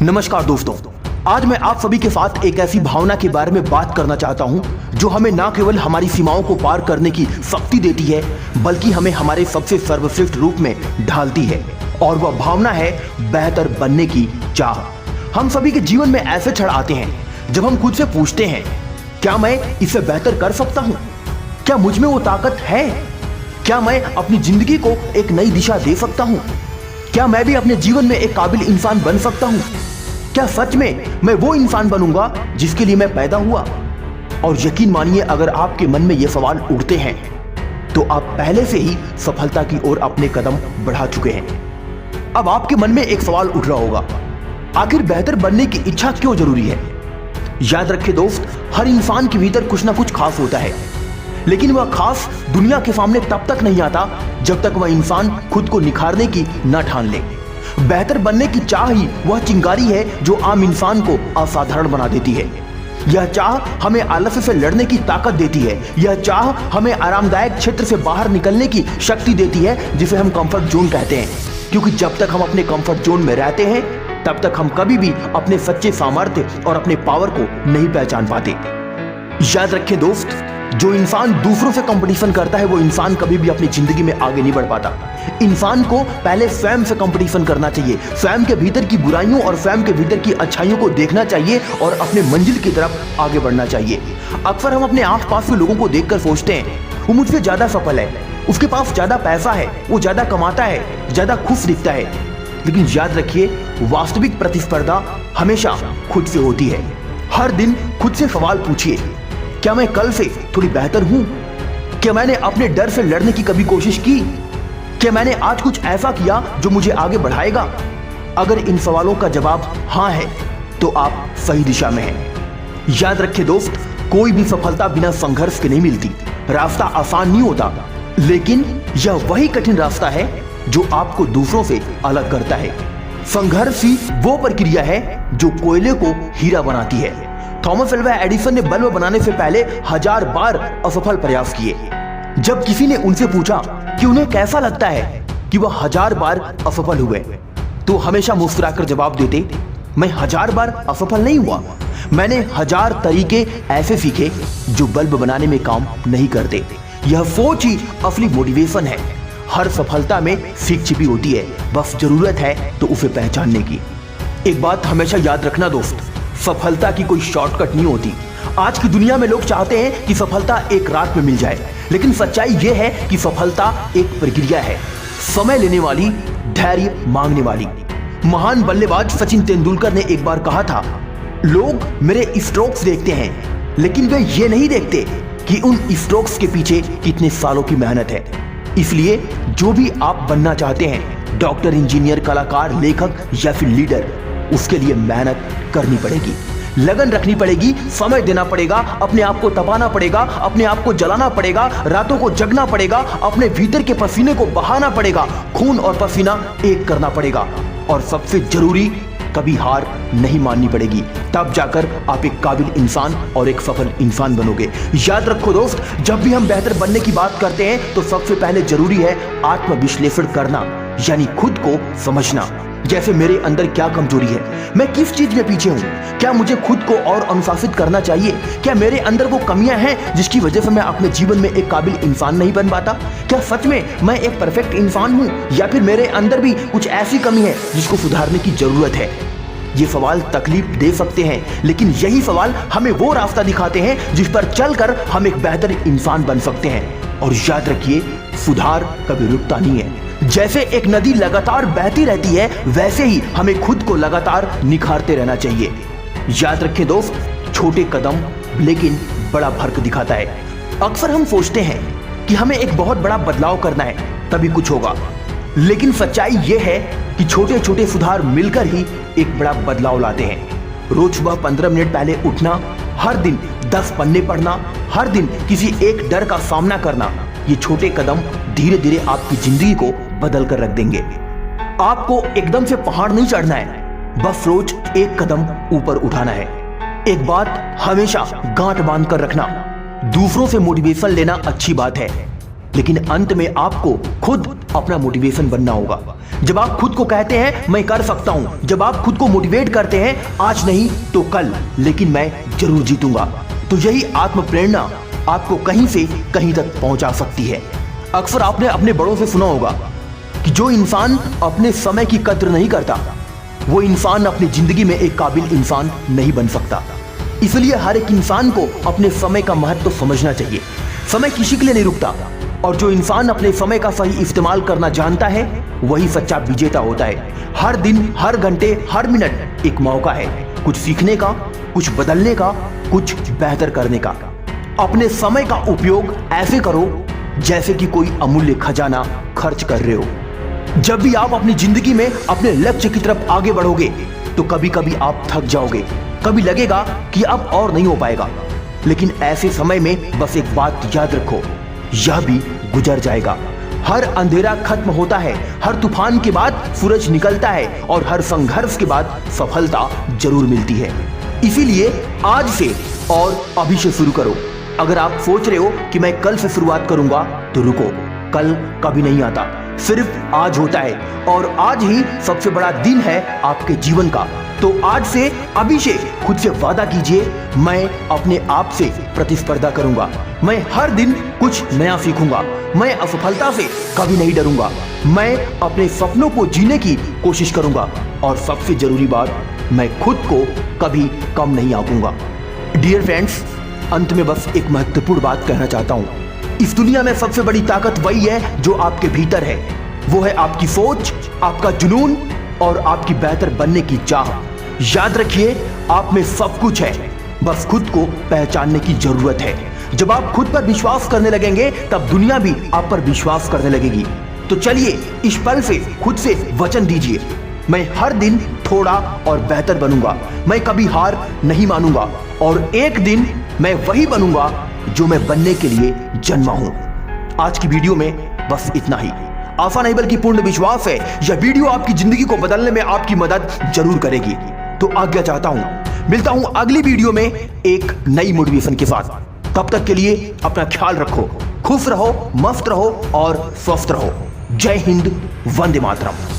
नमस्कार दोस्तों, आज मैं आप सभी के साथ एक ऐसी भावना के बारे में बात करना चाहता हूं जो हमें न केवल हमारी सीमाओं को पार करने की शक्ति देती है बल्कि हमें हमारे सबसे सर्वश्रेष्ठ रूप में ढालती है। और वह भावना है बेहतर बनने की चाह। हम सभी के जीवन में ऐसे क्षण आते हैं जब हम खुद से पूछते हैं, क्या मैं इसे बेहतर कर सकता हूँ? क्या मुझ में वो ताकत है? क्या मैं अपनी जिंदगी को एक नई दिशा दे सकता हूँ? क्या मैं भी अपने जीवन में एक काबिल इंसान बन सकता हूँ? क्या सच में मैं वो इंसान बनूंगा जिसके लिए मैं पैदा हुआ? और यकीन मानिए, अगर आपके मन में ये सवाल उठते हैं तो आप पहले से ही सफलता की ओर अपने कदम बढ़ा चुके हैं। अब आपके मन में एक सवाल उठ रहा होगा, आखिर बेहतर बनने की इच्छा क्यों जरूरी है? याद रखिए दोस्त, हर इंसान के भीतर कुछ ना कुछ खास होता है, लेकिन वह खास दुनिया के सामने तब तक नहीं आता जब तक वह इंसान खुद को निखारने की न ठान ले। बेहतर बनने की चाह ही वह चिंगारी है जो आम इंसान को असाधारण बना देती है। यह चाह हमें आलस्य से लड़ने की ताकत देती है। यह चाह हमें आरामदायक क्षेत्र से बाहर निकलने की शक्ति देती है, जिसे हम कंफर्ट जोन कहते हैं। क्योंकि जब तक हम अपने कंफर्ट जोन में रहते हैं तब तक हम कभी भी अपने सच्चे सामर्थ्य और अपने पावर को नहीं पहचान पाते। याद रखें दोस्त, जो इंसान दूसरों से कंपटीशन करता है वो इंसान कभी भी अपनी जिंदगी में आगे नहीं बढ़ पाता। इंसान को पहले स्वयं से कंपटीशन करना चाहिए, स्वयं के भीतर की बुराइयों और स्वयं के भीतर की अच्छाइयों को देखना चाहिए और अपने मंजिल की तरफ आगे बढ़ना चाहिए। अक्सर हम अपने आसपास के लोगों को देखकर सोचते हैं, वो मुझसे ज्यादा सफल है, उसके पास ज्यादा पैसा है, वो ज्यादा कमाता है, ज्यादा खुश दिखता है। लेकिन याद रखिए, वास्तविक प्रतिस्पर्धा हमेशा खुद से होती है। हर दिन खुद से सवाल पूछिए, क्या मैं कल से थोड़ी बेहतर हूं? क्या मैंने अपने डर से लड़ने की कभी कोशिश की? क्या मैंने आज कुछ ऐसा किया जो मुझे आगे बढ़ाएगा? अगर इन सवालों का जवाब हाँ है तो आप सही दिशा में हैं। याद रखिए दोस्त, कोई भी सफलता बिना संघर्ष के नहीं मिलती। रास्ता आसान नहीं होता, लेकिन यह वही कठिन रास्ता है जो आपको दूसरों से अलग करता है। संघर्ष ही वो प्रक्रिया है जो कोयले को हीरा बनाती है। थॉमस अल्वा एडिसन ने बल्ब बनाने से पहले 1000 बार असफल प्रयास किए। जब किसी ने उनसे पूछा कि उन्हें कैसा लगता है कि वह 1000 बार असफल हुए, तो हमेशा मुस्कुराकर जवाब देते, मैं 1000 बार असफल नहीं हुआ, मैंने 1000 तरीके ऐसे सीखे जो बल्ब बनाने में काम नहीं करते। यह सोच ही असली मोटिवेशन है। हर सफलता में सीख छिपी होती है, बस जरूरत है तो उसे पहचानने की। एक बात हमेशा याद रखना दोस्त, सफलता की कोई शॉर्टकट नहीं होती। आज की दुनिया में लोग चाहते हैं कि सफलता एक रात में मिल जाए, लेकिन सच्चाई यह है कि सफलता एक प्रक्रिया है, समय लेने वाली, धैर्य मांगने वाली। महान बल्लेबाज सचिन तेंदुलकर ने एक बार कहा था, लोग मेरे स्ट्रोक्स देखते हैं लेकिन वे ये नहीं देखते कि उन स्ट्रोक्स के पीछे कितने सालों की मेहनत है। इसलिए जो भी आप बनना चाहते हैं, डॉक्टर, इंजीनियर, कलाकार, लेखक या फिर लीडर, उसके लिए मेहनत करनी पड़ेगी, लगन रखनी पड़ेगी, समय देना पड़ेगा, अपने आप को तपाना पड़ेगा, अपने आप को जलाना पड़ेगा, रातों को जगना पड़ेगा, अपने भीतर के पसीने को बहाना पड़ेगा, खून और पसीना एक करना पड़ेगा। और सबसे जरूरी, कभी हार नहीं माननी पड़ेगी। तब जाकर आप एक काबिल इंसान और एक सफल इंसान बनोगे। याद रखो दोस्त, जब भी हम बेहतर बनने की बात करते हैं तो सबसे पहले जरूरी है आत्मविश्लेषण करना, यानी खुद को समझना। जैसे मेरे अंदर क्या कमजोरी है, मैं किस चीज में पीछे हूं, क्या मुझे खुद को और अनुशासित करना चाहिए, क्या मेरे अंदर वो कमियां हैं जिसकी वजह से मैं अपने जीवन में एक काबिल इंसान नहीं बन पाता, क्या सच में मैं एक परफेक्ट इंसान हूं या फिर मेरे अंदर भी कुछ ऐसी कमी है जिसको सुधारने की जरूरत है। ये सवाल तकलीफ दे सकते हैं, लेकिन यही सवाल हमें वो रास्ता दिखाते हैं जिस पर चलकर हम एक बेहतर इंसान बन सकते हैं। और याद रखिए, सुधार कभी रुकता नहीं है। जैसे एक नदी लगातार बहती रहती है, वैसे ही हमें खुद को लगातार निखारते रहना चाहिए। याद रखें दोस्त, छोटे कदम लेकिन बड़ा फर्क दिखाता है। अक्सर हम सोचते हैं कि हमें एक बहुत बड़ा बदलाव करना है तभी कुछ होगा, लेकिन सच्चाई यह है कि छोटे छोटे सुधार मिलकर ही एक बड़ा बदलाव लाते हैं। रोज सुबह 15 मिनट पहले उठना, हर दिन 10 पन्ने पढ़ना, हर दिन किसी एक डर का सामना करना, ये छोटे कदम धीरे धीरे आपकी जिंदगी को बदल कर रख देंगे। आपको एकदम से पहाड़ नहीं चढ़ना है, बस रोज एक कदम ऊपर उठाना है। एक बात हमेशा गांठ बांध कर रखना, दूसरों से मोटिवेशन लेना अच्छी बात है, लेकिन अंत में आपको खुद अपना मोटिवेशन बनना होगा। जब आप खुद को कहते हैं मैं कर सकता हूं, जब आप खुद को मोटिवेट करते हैं आज नहीं तो कल, लेकिन मैं जरूर जीतूंगा, तो यही आत्म प्रेरणा आपको कहीं से कहीं तक पहुंचा सकती है। अक्सर आपने अपने बड़ों से सुना होगा कि जो इंसान अपने समय की कद्र नहीं करता वो इंसान अपनी जिंदगी में एक काबिल इंसान नहीं बन सकता। इसलिए हर एक इंसान को अपने समय का महत्व समझना चाहिए। समय किसी के लिए नहीं रुकता और जो इंसान अपने समय का सही इस्तेमाल करना जानता है वही सच्चा विजेता होता है। हर दिन, हर घंटे, हर मिनट एक मौका है कुछ सीखने का, कुछ बदलने का, कुछ बेहतर करने का। अपने समय का उपयोग ऐसे करो जैसे कि कोई अमूल्य खजाना खर्च कर रहे हो। जब भी आप अपनी जिंदगी में अपने लक्ष्य की तरफ आगे बढ़ोगे तो कभी कभी आप थक जाओगे, कभी लगेगा कि अब और नहीं हो पाएगा, लेकिन ऐसे समय में बस एक बात याद रखो, यह भी गुजर जाएगा। हर अंधेरा खत्म होता है, हर तूफान के बाद सूरज निकलता है और हर संघर्ष के बाद सफलता जरूर मिलती है। इसीलिए आज से और अभी से शुरू करो। अगर आप सोच रहे हो कि मैं कल से शुरुआत करूंगा तो रुको, कल कभी नहीं आता, सिर्फ आज होता है और आज ही सबसे बड़ा दिन है आपके जीवन का। तो आज से, अभी से खुद से वादा कीजिए, मैं अपने आप से प्रतिस्पर्धा करूंगा, मैं हर दिन कुछ नया सीखूंगा, मैं असफलता से कभी नहीं डरूंगा, मैं अपने सपनों को जीने की कोशिश करूंगा और सबसे जरूरी बात, मैं खुद को कभी कम नहीं आंकूंगा। डियर फ्रेंड्स, अंत में बस एक महत्वपूर्ण बात कहना चाहता हूं। इस दुनिया में सबसे बड़ी ताकत वही है जो आपके भीतर है। वो है आपकी सोच, आपका जुनून और आपकी बेहतर बनने की चाह। याद रखिए, आप में सब कुछ है, बस खुद को पहचानने की जरूरत है। जब आप खुद पर विश्वास करने लगेंगे तब दुनिया भी आप पर विश्वास करने लगेगी। तो चलिए इस पल से खुद से वचन दीजिए, मैं हर दिन थोड़ा और बेहतर बनूंगा, मैं कभी हार नहीं मानूंगा और एक दिन मैं वही बनूंगा जो मैं बनने के लिए जन्मा हूं। आज की वीडियो में बस इतना ही। आशा नहीं बल्कि पूर्ण विश्वास है यह वीडियो आपकी जिंदगी को बदलने में आपकी मदद जरूर करेगी। तो आज्ञा चाहता हूं, मिलता हूं अगली वीडियो में एक नई मोटिवेशन के साथ। तब तक के लिए अपना ख्याल रखो, खुश रहो, मस्त रहो और स्वस्थ रहो। जय हिंद, वंदे मातरम।